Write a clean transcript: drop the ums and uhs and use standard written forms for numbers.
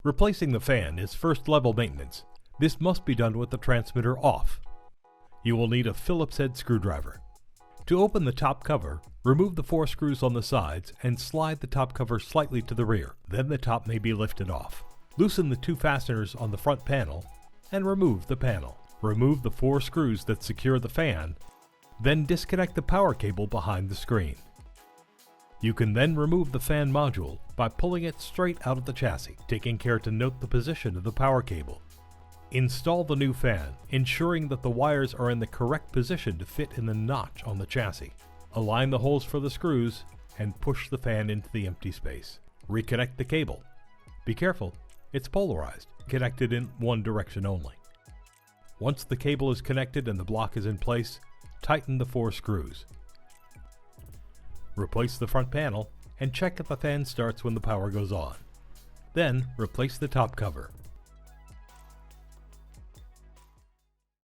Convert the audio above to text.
Replacing the fan is first-level maintenance. This must be done with the transmitter off. You will need a Phillips head screwdriver. To open the top cover, remove the 4 screws on the sides and slide the top cover slightly to the rear. Then the top may be lifted off. Loosen the 2 fasteners on the front panel and remove the panel. Remove the 4 screws that secure the fan, then disconnect the power cable behind the screen. You can then remove the fan module by pulling it straight out of the chassis, taking care to note the position of the power cable. Install the new fan, ensuring that the wires are in the correct position to fit in the notch on the chassis. Align the holes for the screws and push the fan into the empty space. Reconnect the cable. Be careful, it's polarized, connected in one direction only. Once the cable is connected and the block is in place, tighten the 4 screws. Replace the front panel and check if the fan starts when the power goes on. Then replace the top cover.